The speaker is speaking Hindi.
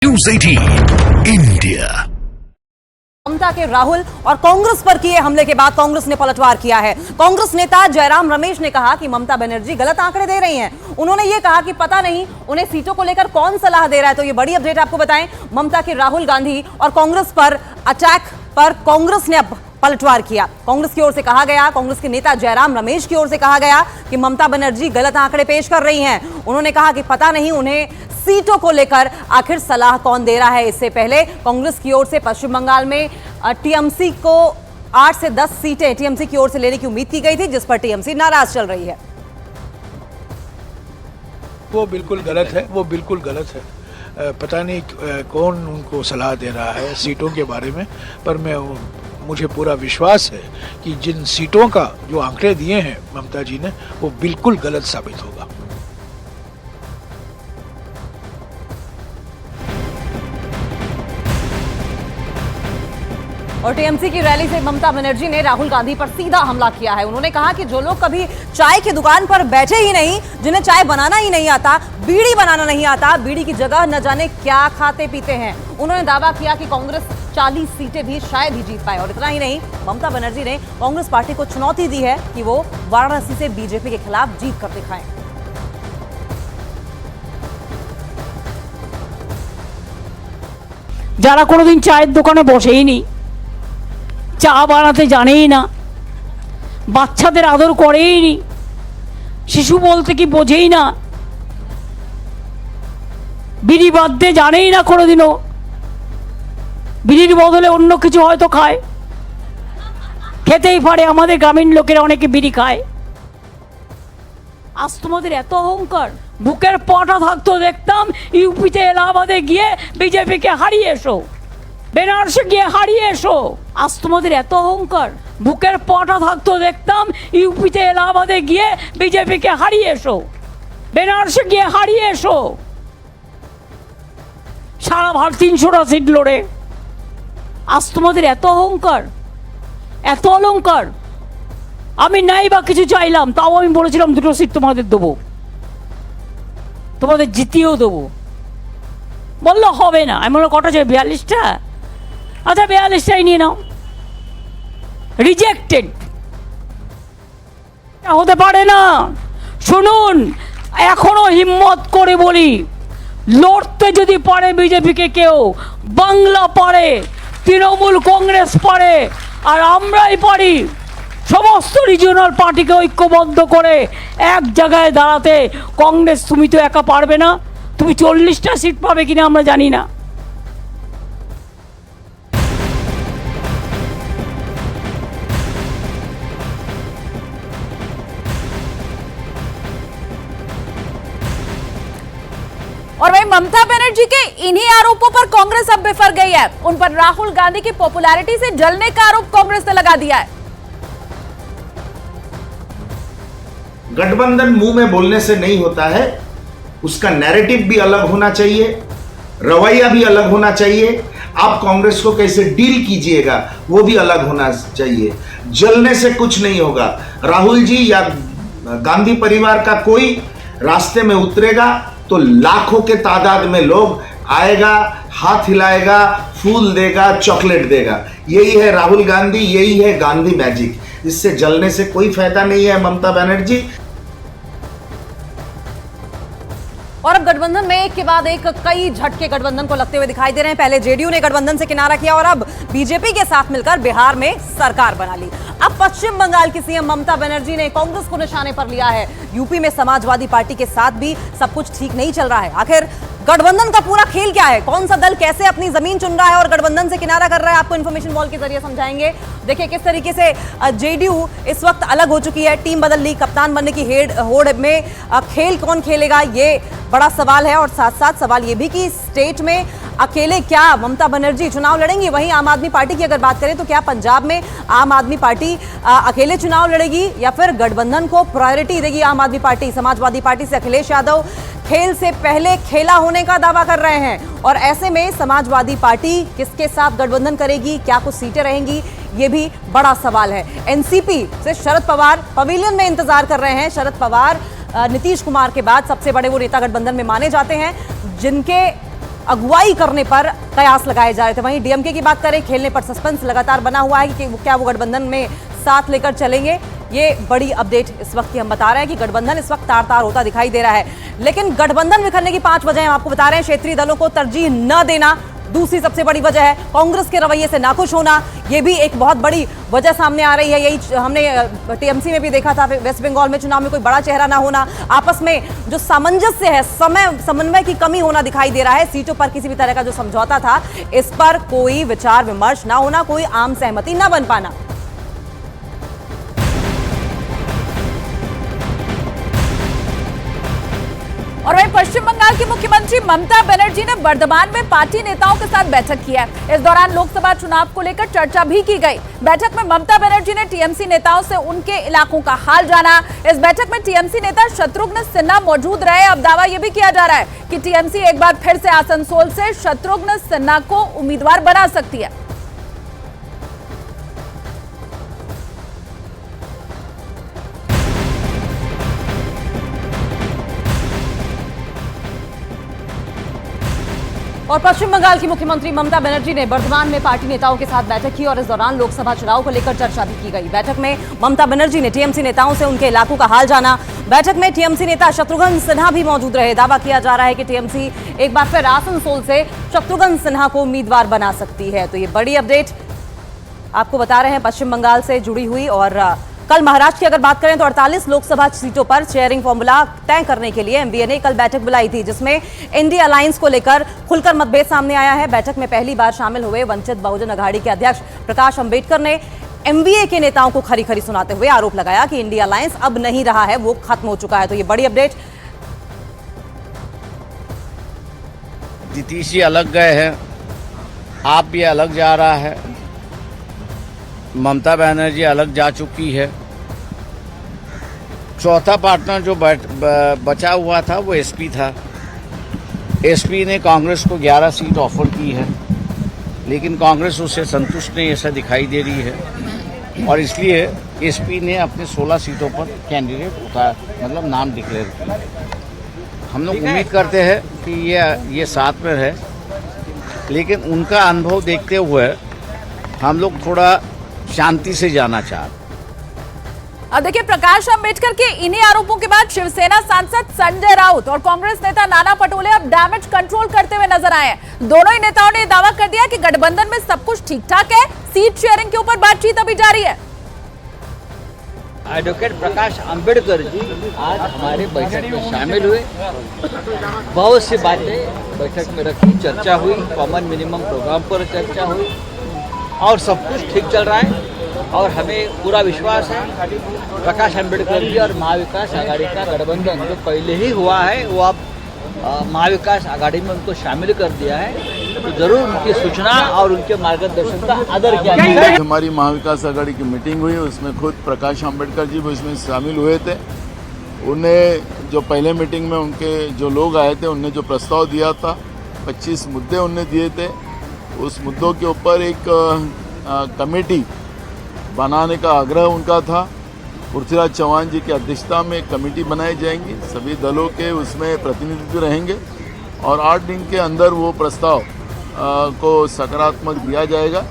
News 18 India. ममता के राहुल और कांग्रेस पर किए हमले के बाद कांग्रेस ने पलटवार किया है। कांग्रेस नेता जयराम रमेश ने कहा कि ममता बनर्जी गलत आंकड़े दे रही हैं। उन्होंने ये कहा कि पता नहीं उन्हें सीटों को लेकर कौन सलाह दे रहा है। तो ये बड़ी अपडेट आपको बताएं, ममता के राहुल गांधी और कांग्रेस पर अटैक पर कांग्रेस ने अब पलटवार किया। कांग्रेस की ओर से कहा गया, कांग्रेस के नेता जयराम रमेश की ओर से कहा गया कि ममता बनर्जी गलत आंकड़े पेश कर रही हैं। उन्होंने कहा कि पता नहीं उन्हें सीटों को लेकर आखिर सलाह कौन दे रहा है। इससे पहले कांग्रेस की ओर से पश्चिम बंगाल में टीएमसी को 8 से 10 सीटें टीएमसी की ओर से लेने की उम्मीद की गई थी, जिस पर टीएमसी नाराज चल रही है। वो बिल्कुल गलत है, वो बिल्कुल गलत है। पता नहीं कौन उनको सलाह दे रहा है सीटों के बारे में, पर मुझे पूरा विश्वास है कि जिन सीटों का जो आंकड़े दिए हैं ममता जी ने, वो बिल्कुल गलत साबित होगा। और टीएमसी की रैली से ममता बनर्जी ने राहुल गांधी पर सीधा हमला किया है। उन्होंने कहा कि जो लोग कभी चाय की दुकान पर बैठे ही नहीं, जिन्हें चाय बनाना ही नहीं आता, बीड़ी बनाना नहीं आता, बीड़ी की जगह न जाने क्या खाते पीते हैं। उन्होंने दावा किया कि कांग्रेस 40 सीटें भी शायद ही जीत पाए। और इतना ही नहीं, ममता बनर्जी ने कांग्रेस पार्टी को चुनौती दी है कि वो वाराणसी से बीजेपी के खिलाफ जीत कर दिखाएं। যারা কোনোদিন চায়ের দোকানে বসেই নি, চা বানাতে জানেই না, বাচ্চাদের আদর করেই নি, শিশু বলতে কি বোঝেই না, বিড়ি বাঁধতে জানেই না, কোনোদিনও বিড়ির বদলে অন্য কিছু হয়তো খায়, খেতেই পারে। আমাদের গ্রামীণ লোকেরা অনেকে বিড়ি খায়। আজ তোমাদের এত অহংকার, বুকের পাটা থাকতো দেখতাম ইউপিতে এলাহাবাদে গিয়ে বিজেপিকে হারিয়ে এসো, বেনারসে গিয়ে হারিয়ে এসো। আজ তোমাদের এত অহংকার, বুকের পাটা থাকতো দেখতাম ইউপিতে এলাহাবাদে গিয়ে বিজেপিকে হারিয়ে এসো, বেনারসে গিয়ে হারিয়ে এসো। সারা ভারত 300টা সিট লড়ে। আজ তোমাদের এত অহংকার, এত অলংকার। আমি নাই বা কিছু চাইলাম, তাও আমি বলেছিলাম 2টো সিট তোমাদের দেবো, তোমাদের জিতিয়েও দেবো। বললো হবে না। আমি বললাম কটা চাই? 42টা। আচ্ছা 42টাই নিয়ে নাও। রিজেক্টেড। হতে পারে না। শুনুন, এখনো হিম্মত করে বলি, লড়তে যদি পারে বিজেপিকে কেউ, বাংলা পারে, তৃণমূল কংগ্রেস পারে, আর আমরাই পারি সমস্ত রিজিওনাল পার্টিকে ঐক্যবদ্ধ করে এক জায়গায় দাঁড়াতে। কংগ্রেস তুমি তো একা পারবে না। তুমি 40টা সিট পাবে কিনা আমরা জানি না। और वही ममता बनर्जी के इन्हीं आरोपों पर कांग्रेस अब बिफर गई है। उन पर राहुल गांधी की पॉपुलैरिटी से जलने का आरोप कांग्रेस ने लगा दिया है। गठबंधन मुंह में बोलने से नहीं होता है, उसका नैरेटिव भी अलग होना चाहिए, रवैया भी अलग होना चाहिए। आप कांग्रेस को कैसे डील कीजिएगा वो भी अलग होना चाहिए। जलने से कुछ नहीं होगा। राहुल जी या गांधी परिवार का कोई रास्ते में उतरेगा तो लाखों के तादाद में लोग आएगा, हाथ हिलाएगा, फूल देगा, चॉकलेट देगा। यही है राहुल गांधी, यही है गांधी मैजिक। इससे जलने से कोई फायदा नहीं है ममता बनर्जी। और अब गठबंधन में एक के बाद एक कई झटके गठबंधन को लगते हुए दिखाई दे रहे हैं। पहले जेडीयू ने गठबंधन से किनारा किया और अब बीजेपी के साथ मिलकर बिहार में सरकार बना ली। अब पश्चिम बंगाल की सीएम ममता बनर्जी ने कांग्रेस को निशाने पर लिया है। यूपी में समाजवादी पार्टी के साथ भी सब कुछ ठीक नहीं चल रहा है। आखिर गठबंधन का पूरा खेल क्या है, कौन सा दल कैसे अपनी जमीन चुन रहा है और गठबंधन से किनारा कर रहा है, आपको इन्फॉर्मेशन वॉल के जरिए समझाएंगे। देखिए किस तरीके से जेडीयू इस वक्त अलग हो चुकी है, टीम बदल ली, कप्तान बनने की होड़ में खेल कौन खेलेगा, ये बड़ा सवाल है। और साथ साथ सवाल ये भी कि स्टेट में अकेले क्या ममता बनर्जी चुनाव लड़ेंगी। वहीं आम आदमी पार्टी की अगर बात करें तो क्या पंजाब में आम आदमी पार्टी अकेले चुनाव लड़ेगी या फिर गठबंधन को प्रायोरिटी देगी आम आदमी पार्टी। समाजवादी पार्टी से अखिलेश यादव खेल से पहले खेला होने का दावा कर रहे हैं और ऐसे में समाजवादी पार्टी किसके साथ गठबंधन करेगी, क्या कुछ सीटें रहेंगी, ये भी बड़ा सवाल है। एनसीपी से शरद पवार पवेलियन में इंतजार कर रहे हैं। शरद पवार नीतीश कुमार के बाद सबसे बड़े वो नेता गठबंधन में माने जाते हैं, जिनके अगुवाई करने पर कयास लगाए जा रहे थे। वहीं डीएमके की बात करें, खेलने पर सस्पेंस लगातार बना हुआ है कि क्या वो गठबंधन में साथ लेकर चलेंगे। ये बड़ी अपडेट इस वक्त की हम बता रहे हैं कि गठबंधन इस वक्त तार-तार होता दिखाई दे रहा है। लेकिन गठबंधन बिखरने की 5 वजह हम आपको बता रहे हैं। क्षेत्रीय दलों को तरजीह न देना दूसरी सबसे बड़ी वजह है। कांग्रेस के रवैये से नाखुश होना, ये भी एक बहुत बड़ी वजह सामने आ रही है। यही हमने टीएमसी में भी देखा था, वेस्ट बंगाल में चुनाव में कोई बड़ा चेहरा ना होना, आपस में जो सामंजस्य है, समन्वय की कमी होना दिखाई दे रहा है। सीटों पर किसी भी तरह का जो समझौता था, इस पर कोई विचार विमर्श ना होना, कोई आम सहमति ना बन पाना। और वहीं पश्चिम बंगाल की मुख्यमंत्री ममता बनर्जी ने वर्धमान में पार्टी नेताओं के साथ बैठक की है। इस दौरान लोकसभा चुनाव को लेकर चर्चा भी की गई। बैठक में ममता बनर्जी ने टीएमसी नेताओं से उनके इलाकों का हाल जाना। इस बैठक में टीएमसी नेता शत्रुघ्न सिन्हा मौजूद रहे। अब दावा यह भी किया जा रहा है कि टीएमसी एक बार फिर से आसनसोल से शत्रुघ्न सिन्हा को उम्मीदवार बना सकती है। और पश्चिम बंगाल की मुख्यमंत्री ममता बनर्जी ने वर्धमान में पार्टी नेताओं के साथ बैठक की और इस दौरान लोकसभा चुनाव को लेकर चर्चा भी की गई। बैठक में ममता बनर्जी ने टीएमसी नेताओं से उनके इलाकों का हाल जाना। बैठक में टीएमसी नेता शत्रुघ्न सिन्हा भी मौजूद रहे। दावा किया जा रहा है कि टीएमसी एक बार फिर आसनसोल से शत्रुघ्न सिन्हा को उम्मीदवार बना सकती है। तो ये बड़ी अपडेट आपको बता रहे हैं पश्चिम बंगाल से जुड़ी हुई। और कल महाराष्ट्र की अगर बात करें तो 48 लोकसभा सीटों पर शेयरिंग फॉर्मूला तय करने के लिए एमवीए ने कल बैठक बुलाई थी, जिसमें इंडिया अलायंस को लेकर खुलकर मतभेद सामने आया है। बैठक में पहली बार शामिल हुए वंचित बहुजन अघाड़ी के अध्यक्ष प्रकाश अंबेडकर ने एमवीए के नेताओं को खरी खरी सुनाते हुए आरोप लगाया कि इंडिया अलायंस अब नहीं रहा है, वो खत्म हो चुका है। तो ये बड़ी अपडेट। नीतीश जी अलग गए हैं, आप भी अलग जा रहा है, ममता बनर्जी अलग जा चुकी है। चौथा पार्टनर जो बचा हुआ था वो एसपी था। एसपी ने कांग्रेस को 11 सीट ऑफर की है, लेकिन कांग्रेस उससे संतुष्ट नहीं ऐसा दिखाई दे रही है और इसलिए एसपी ने अपने 16 सीटों पर कैंडिडेट मतलब नाम डिक्लेयर किया। हम लोग उम्मीद करते हैं कि ये साथ में है, लेकिन उनका अनुभव देखते हुए हम लोग थोड़ा शांति से जाना चाहते। अब देखिए, प्रकाश अंबेडकर के इन्हीं आरोपों के बाद शिवसेना सांसद संजय राउत और कांग्रेस नेता नाना पटोले अब डैमेज कंट्रोल करते हुए नजर आए हैं। दोनों ही नेताओं ने दावा कर दिया कि गठबंधन में सब कुछ ठीक ठाक है, सीट शेयरिंग के ऊपर बातचीत अभी जारी है। एडवोकेट प्रकाश अंबेडकर जी आज हमारे बैठक में शामिल हुए। बहुत सी बातें बैठक में रखी, चर्चा हुई, कॉमन मिनिमम प्रोग्राम पर चर्चा हुई और सब कुछ ठीक चल रहा है और हमें पूरा विश्वास है प्रकाश अंबेडकर जी और महाविकास आघाड़ी का गठबंधन जो पहले ही हुआ है वो अब महाविकास आघाड़ी में उनको शामिल कर दिया है, तो जरूर उनकी सूचना और उनके मार्गदर्शन का आदर किया जाएगा। हमारी महाविकास आघाड़ी की मीटिंग हुई, उसमें खुद प्रकाश अंबेडकर जी भी उसमें शामिल हुए थे। उन्हें जो पहले मीटिंग में उनके जो लोग आए थे उनने जो प्रस्ताव दिया था, 25 मुद्दे उनने दिए थे, उस मुद्दों के ऊपर एक कमेटी बनाने का आग्रह उनका था। पृथ्वीराज चौहान जी की अध्यक्षता में एक कमेटी बनाई जाएंगी, सभी दलों के उसमें प्रतिनिधित्व रहेंगे और 8 दिन के अंदर वो प्रस्ताव को सकारात्मक दिया जाएगा।